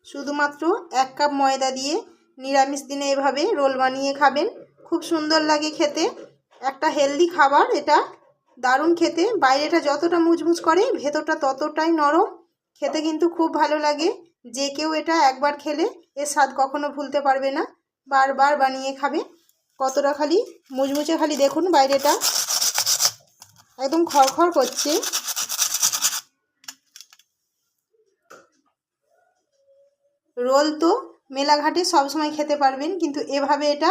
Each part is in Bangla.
শুধুমাত্র 1 কাপ ময়দা দিয়ে নিরামিষ দিনে এভাবে রোল বানিয়ে খাবেন, খুব সুন্দর লাগে খেতে। একটা হেলদি খাবার এটা, দারুণ খেতে। বাইরেটা যতটা মুচমুচ করে ভেতরটা ততটাই নরম, খেতে কিন্তু খুব ভালো লাগে। যে কেউ এটা একবার খেলে এর স্বাদ কখনো ভুলতে পারবে না, বারবার বানিয়ে খাবে। কতটা খালি মুচমুচে, খালি দেখুন বাইরেটা একদম খড়খড় করছে। রোল তো মেলাঘাটে সবসময় খেতে পারবেন, কিন্তু এভাবে এটা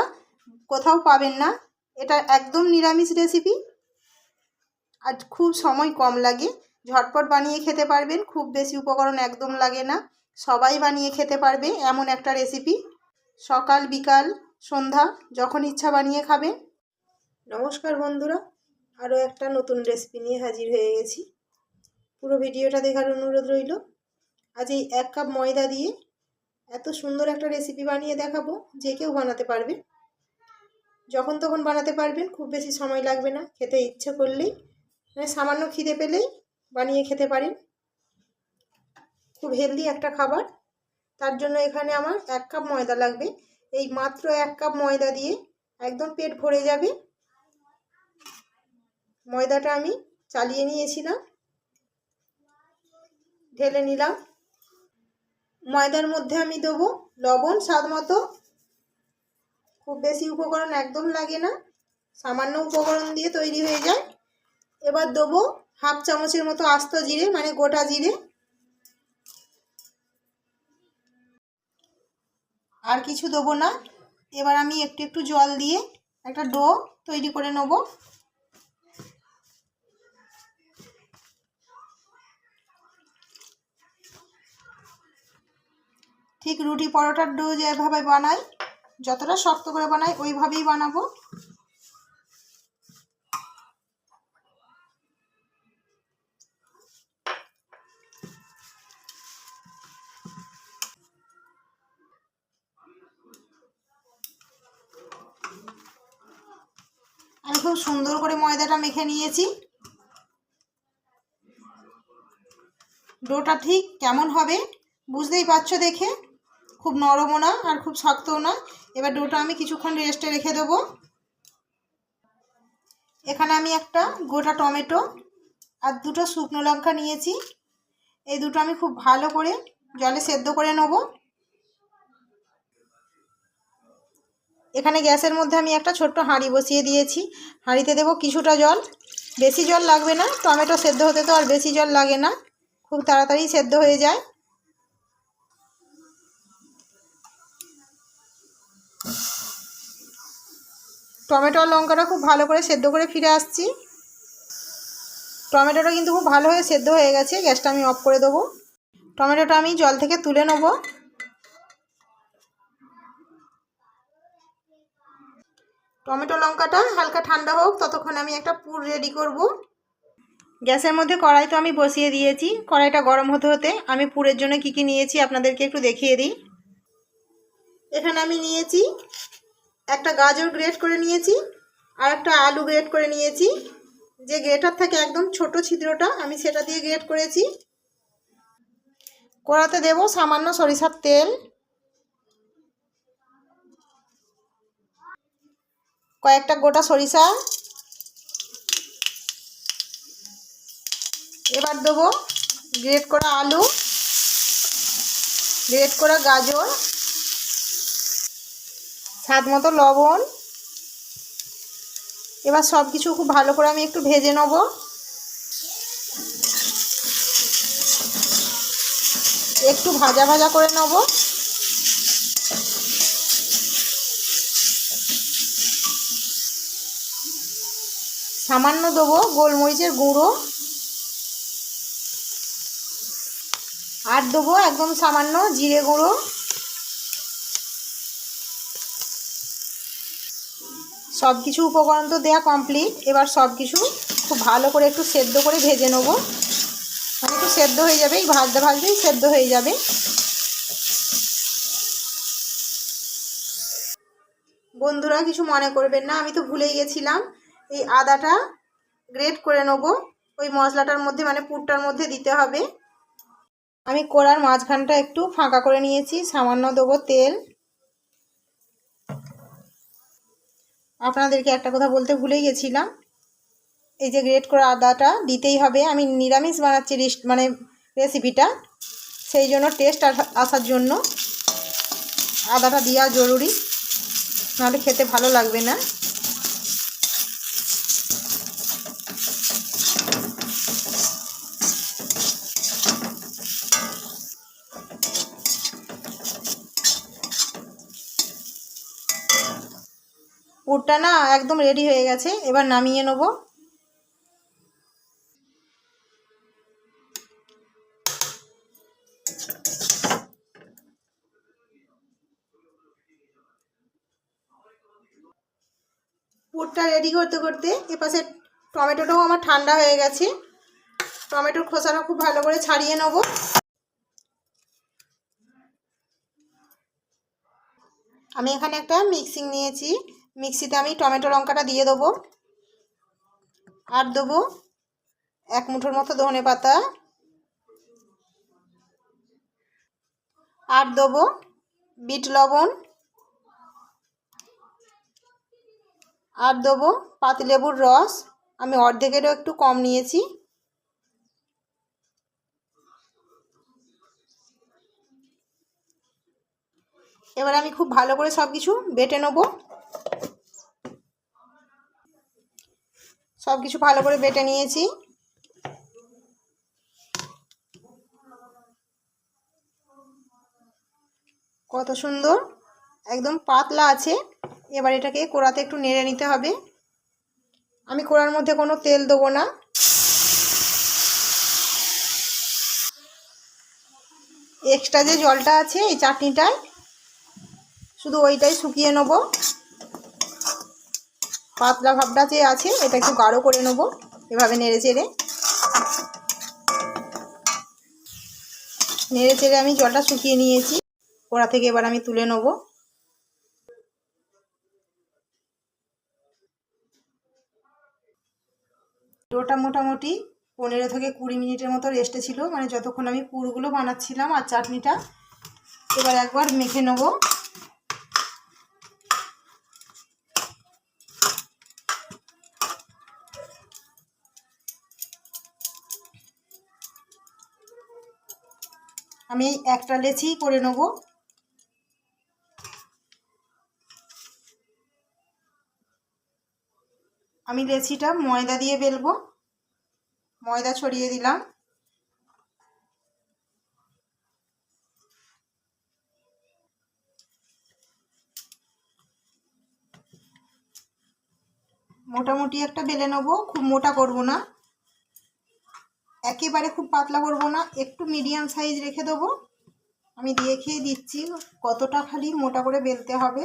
কোথাও পাবেন না। এটা একদম নিরামিষ রেসিপি আর খুব সময় কম লাগে, ঝটপট বানিয়ে খেতে পারবেন, খুব বেশি উপকরণ একদম লাগে না, সবাই বানিয়ে খেতে পারবে এমন একটা রেসিপি। সকাল বিকাল সন্ধ্যা যখন ইচ্ছা বানিয়ে খাবেন। নমস্কার বন্ধুরা, আরও একটা নতুন রেসিপি নিয়ে হাজির হয়ে গেছি। পুরো ভিডিওটা দেখার অনুরোধ রইল। আজ এই 1 কাপ ময়দা দিয়ে এত সুন্দর একটা রেসিপি বানিয়ে দেখাবো, যে কেউ বানাতে পারবে, যখন তখন বানাতে পারবেন, খুব বেশি সময় লাগবে না। খেতে ইচ্ছে করলেই, মানে সামান্য খিদে পেলেই বানিয়ে খেতে পারেন। খুব হেলদি একটা খাবার। তার জন্য এখানে আমার 1 কাপ ময়দা লাগবে। এই মাত্র 1 কাপ ময়দা দিয়ে একদম পেট ভরে যাবে। ময়দাটা আমি চালিয়ে নিয়েছিলাম, ঢেলে নিলাম। ময়দার মধ্যে আমি দেবো লবণ স্বাদ মতো। খুব বেশি উপকরণ একদম লাগে না, সামান্য উপকরণ দিয়ে তৈরি হয়ে যায়। এবার দেবো 1/2 চামচের মতো আস্ত জিরে, মানে গোটা জিরে। আর কিছু দেবো না। এবার আমি একটু একটু জল দিয়ে একটা ডো তৈরি করে নেব। ঠিক রুটি পরোটার ডো যেভাবে বানাই, যতটা শক্ত করে বানাই ওইভাবেই বানাবো। আমি খুব সুন্দর করে ময়দাটা মেখে নিয়েছি। ডোটা ঠিক কেমন হবে বুঝতেই পারছো দেখে, খুব নরমও না আর খুব শক্তও না। এবার ডোটা আমি কিছুক্ষণ রেস্টে রেখে দেবো। এখানে আমি একটা গোটা টমেটো আর 2টো শুকনো লঙ্কা নিয়েছি। এই দুটো আমি খুব ভালো করে জলে সেদ্ধ করে নেব। এখানে গ্যাসের মধ্যে আমি একটা ছোট্ট হাঁড়ি বসিয়ে দিয়েছি। হাঁড়িতে দেবো কিছুটা জল, বেশি জল লাগবে না। টমেটো সেদ্ধ হতে তো আর বেশি জল লাগে না, খুব তাড়াতাড়ি সেদ্ধ হয়ে যায়। টমেটো আর লঙ্কাটা খুব ভালো করে সেদ্ধ করে ফিরে আসছি। টমেটোটা কিন্তু খুব ভালো হয়ে সেদ্ধ হয়ে গেছে। গ্যাসটা আমি অফ করে দেবো। টমেটোটা আমি জল থেকে তুলে নেব। টমেটো লঙ্কাটা হালকা ঠান্ডা হোক, ততক্ষণ আমি একটা পুর রেডি করব। গ্যাসের মধ্যে কড়াই তো আমি বসিয়ে দিয়েছি। কড়াইটা গরম হতে হতে আমি পুরের জন্য কি কি নিয়েছি আপনাদেরকে একটু দেখিয়ে দিই। এখানে আমি নিয়েছি একটা গাজর গ্রেট করে নিয়েছি, আর একটা আলু গ্রেট করে নিয়েছি। যে গ্রেটার থাকে একদম ছোট ছিদ্রটা, আমি সেটা দিয়ে গ্রেট করেছি। কড়াতে দেব সামান্য সরিষার তেল, কয়েকটা গোটা সরিষা। এবার দেবো গ্রেট করা আলু, গ্রেট করা গাজর, স্বাদ মতো লবণ। এবার সব কিছু খুব ভালো করে আমি একটু ভেজে নেব। একটু ভাজা ভাজা করে নেব। সামান্য দেবো গোলমরিচের গুঁড়ো, আর দেবো একদম সামান্য জিরে গুঁড়ো। সব কিছু উপকরণ তো দেওয়া কমপ্লিট। এবার সব কিছু খুব ভালো করে একটু সেদ্ধ করে ভেজে নেব। মানে একটু সেদ্ধ হয়ে যাবে, এই ভাজতে ভাজতেই সেদ্ধ হয়ে যাবে। বন্ধুরা কিছু মনে করবেন না, আমি তো ভুলেই গেছিলাম। এই আদাটা গ্রেট করে নেব, ওই মশলাটার মধ্যে, মানে পুরটার মধ্যে দিতে হবে। আমি কড়ার মাঝখানটা একটু ফাঁকা করে নিয়েছি, সামান্য দেবো তেল। আপনাদেরকে একটা কথা বলতে ভুলেই গেছিলাম, এই যে গ্রেট করা আদাটা দিতেই হবে। আমি নিরামিষ বানাচ্ছি রেসিপিটা, সেই জন্য টেস্ট আসার জন্য আদাটা দেওয়া জরুরি, নাহলে খেতে ভালো লাগবে না। পুরটা না একদম রেডি হয়ে গেছে, এবার নামিয়ে নেব। পুরটা রেডি করতে করতে এপাশে টমেটোটাও আমার ঠান্ডা হয়ে গেছে। টমেটোর খোসাটা খুব ভালো করে ছাড়িয়ে নেব। আমি এখানে একটা মিক্সিং নিয়েছি, মিক্সিতে আমি টমেটো লঙ্কাটা দিয়ে দেবো। আর দেবো 1 মুঠোর মতো ধনে পাতা। আর দেবো বিট লবণ। আর দেবো পাতিলেবুর রস, আমি অর্ধেকেরও একটু কম নিয়েছি। এবার আমি খুব ভালো করে সব কিছু বেটে নেব। সব কিছু ভালো করে বেটে নিয়েছি। কত সুন্দর, একদম পাতলা আছে। এবার এটাকে কড়াতে একটু নেড়ে নিতে হবে। আমি কড়ার মধ্যে কোনো তেল দেবো না। এক্সট্রা যে জলটা আছে এই চাটনিটায়, শুধু ওইটাই শুকিয়ে নেব। পাতলা ভাবটা যে আছে এটা একটু গাঢ় করে নেব, এভাবে নেড়ে চেড়ে আমি জলটা শুকিয়ে নিয়েছি। কড়া থেকে এবার আমি তুলে নেব। ওটা মোটামুটি 15 থেকে 20 মিনিটের মতো রেস্টে ছিল, মানে যতক্ষণ আমি পুরগুলো বানাচ্ছিলাম আর চাটনিটা। এবার একবার মেখে নেব। আমি একটা লেচি করে নেব। আমি লেচিটা ময়দা দিয়ে বেলবো। ময়দা ছড়িয়ে দিলাম। মোটামুটি একটা বেলে নেব, খুব মোটা করব না, একেবারে খুব পাতলা করব না, একটু মিডিয়াম সাইজ রেখে দেবো। আমি দেখিয়ে দিচ্ছি কতটা খালি মোটা করে বেলতে হবে।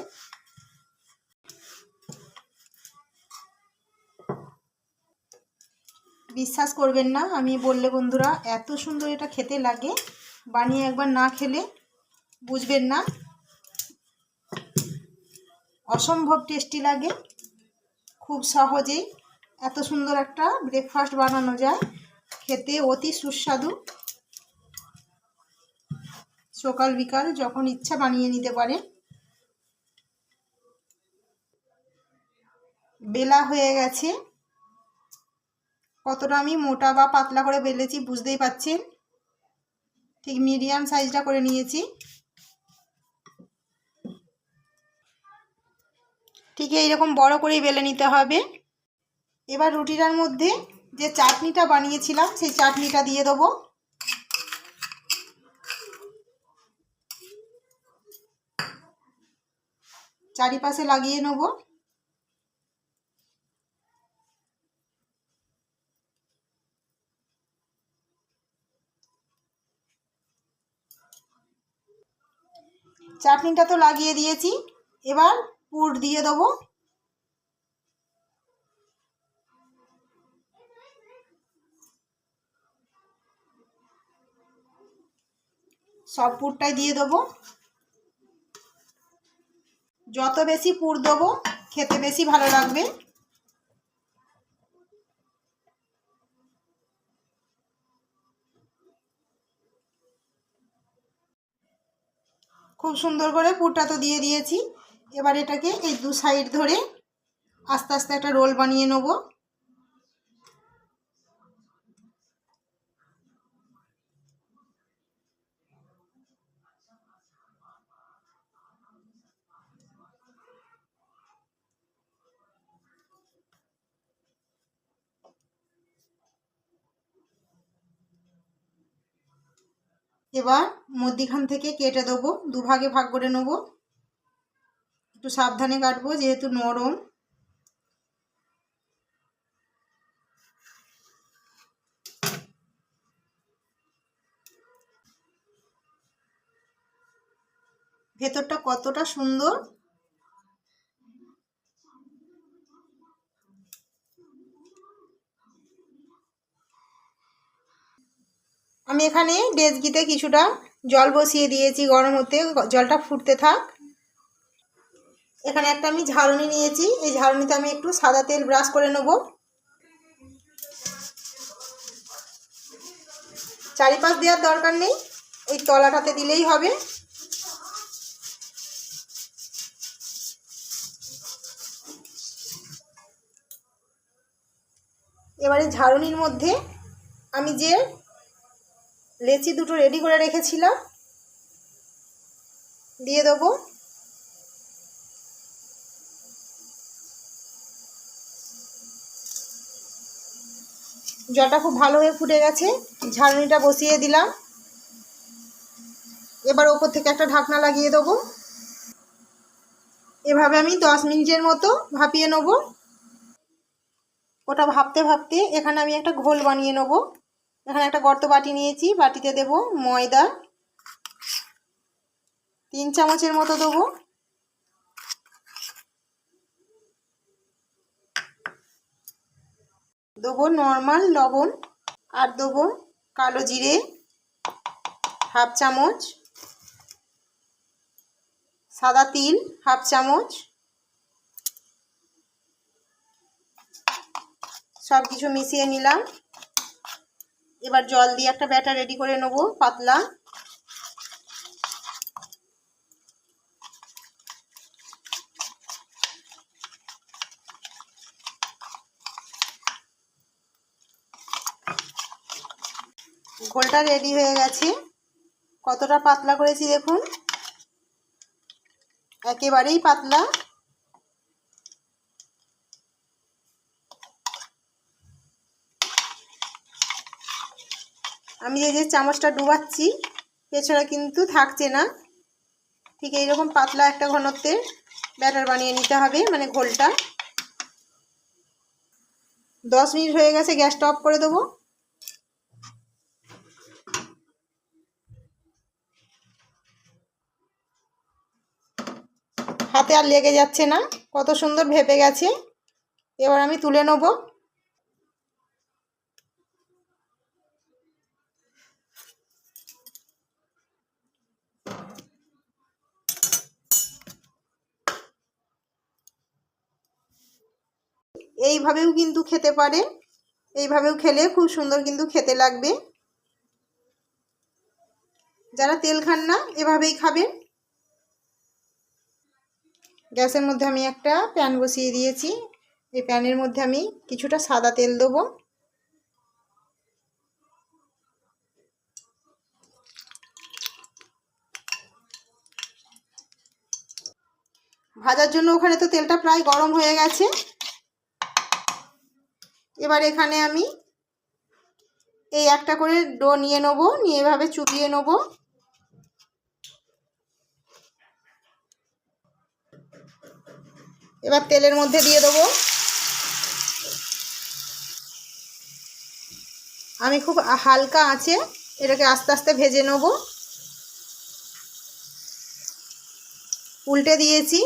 বিশ্বাস করবেন না আমি বললে বন্ধুরা, এত সুন্দর এটা খেতে লাগে, বানিয়ে একবার না খেলে বুঝবেন না। অসম্ভব টেস্টি লাগে। খুব সহজেই এত সুন্দর একটা ব্রেকফাস্ট বানানো যায়, খেতে অতি সুস্বাদু। সকাল বিকাল যখন ইচ্ছা বানিয়ে নিতে পারে। বেলা হয়ে গেছে। কতটা আমি মোটা বা পাতলা করে বেলেছি বুঝতেই পাচ্ছেন। ঠিক মিডিয়াম সাইজটা করে নিয়েছি। ঠিক এইরকম বড় করেই বেলে নিতে হবে। এবার রুটিটার মধ্যে যে চাটনিটা বানিয়েছিলাম সেই চাটনিটা দিয়ে দেবো। চারিপাশে লাগিয়ে নেব। চাটনিটা তো লাগিয়ে দিয়েছি, এবার পুর দিয়ে দেবো। সব পুরটাই দিয়ে দেবো। যত বেশি পুর দেবো খেতে বেশি ভালো লাগবে। খুব সুন্দর করে পুরটা তো দিয়ে দিয়েছি। এবার এটাকে এই দু সাইড ধরে আস্তে আস্তে একটা রোল বানিয়ে নেব। এবার মধ্যিখান থেকে কেটে দেবো, দুভাগে ভাগ করে নেব। একটু সাবধানে কাটবো যেহেতু নরম। ভেতরটা কতটা সুন্দর। আমি এখানে ডেচকিতে কিছুটা জল বসিয়ে দিয়েছি গরম হতে, জলটা ফুটতে থাক। এখানে একটা আমি ঝাড়ুনি নিয়েছি, এই ঝাড়ুনিতে আমি একটু সাদা তেল ব্রাশ করে নেব। চারিপাশ দেওয়ার দরকার নেই, এই তলাটাতে দিলেই হবে। এবারে ঝাড়ুনির মধ্যে আমি যে লেচি দুটো রেডি করে রেখেছিলাম দিয়ে দেবো। জলটা খুব ভালো হয়ে ফুটে গেছে, ঝাড়ুনিটা বসিয়ে দিলাম। এবার ওপর থেকে একটা ঢাকনা লাগিয়ে দেবো। এভাবে আমি 10 মিনিটের মতো ভাপিয়ে নেব। ওটা ভাপতে ভাপতে এখানে আমি একটা ঘোল বানিয়ে নেব। এখানে একটা গর্ত বাটি নিয়েছি, বাটিতে দেব ময়দা 3 চামচের মতো দেবো। দেবো নর্মাল লবণ, আর দেবো কালো জিরে হাফ চামচ, সাদা তিল হাফ চামচ। সব কিছু মিশিয়ে নিলাম। এবার জল দিয়ে একটা ব্যাটার রেডি করে নেব পাতলা। ঘোলটা রেডি হয়ে গেছে। কতটা পাতলা করেছি দেখুন, একেবারেই পাতলা। আমি এই যে চামচটা ডুবাচ্ছি পেছনে কিন্তু থাকছে না। ঠিক এইরকম পাতলা একটা ঘনত্বের ব্যাটার বানিয়ে নিতে হবে, মানে ঘোলটা। 10 মিনিট হয়ে গেছে, গ্যাসটা অফ করে দেবো। হাতে আর লেগে যাচ্ছে না, কত সুন্দর ভেপে গেছে। এবার আমি তুলে নেব। এইভাবেও কিন্তু খেতে পারে, এইভাবেও খেলে খুব সুন্দর কিন্তু খেতে লাগবে। যারা তেল খান না এভাবেই খাবেন। গ্যাসের মধ্যে আমি একটা প্যান বসিয়ে দিয়েছি, এই প্যানের মধ্যে আমি কিছুটা সাদা তেল দেবো। ভাজার জন্য ওখানে তো তেলটা প্রায় গরম হয়ে গেছে। এবার এখানে আমি এই একটা করে ডো নিয়ে নেবো, নিয়ে এভাবে চুবিয়ে নেবো। এবার তেলের মধ্যে দিয়ে দেবো। আমি খুব হালকা আঁচে এটাকে আস্তে আস্তে ভেজে নেব। উল্টে দিয়েছি,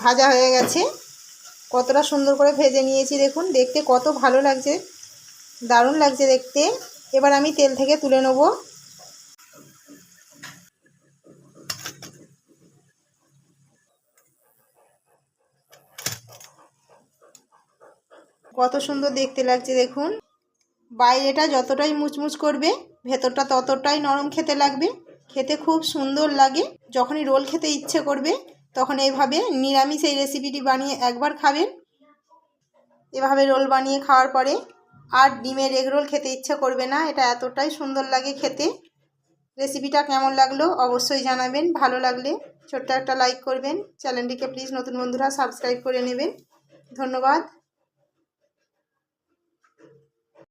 ভাজা হয়ে গেছে। কতটা সুন্দর করে ভেজে নিয়েছি দেখুন, দেখতে কত ভালো লাগছে, দারুণ লাগছে দেখতে। এবার আমি তেল থেকে তুলে নেব। কত সুন্দর দেখতে লাগছে দেখুন, বাইরেটা যতটাই মুচমুচ করবে ভেতরটা ততটাই নরম খেতে লাগবে, খেতে খুব সুন্দর লাগে। যখনই রোল খেতে ইচ্ছে করবে তখন এইভাবে নিরামিষ এই রেসিপিটি বানিয়ে একবার খাবেন। এভাবে রোল বানিয়ে খাওয়ার পরে আর ডিমের এগ রোল খেতে ইচ্ছে করবে না, এটা এতটাই সুন্দর লাগে খেতে। রেসিপিটা কেমন লাগলো অবশ্যই জানাবেন, ভালো লাগলে ছোট্ট একটা লাইক করবেন, চ্যানেলটিকে প্লিজ নতুন বন্ধুরা সাবস্ক্রাইব করে নেবেন। ধন্যবাদ।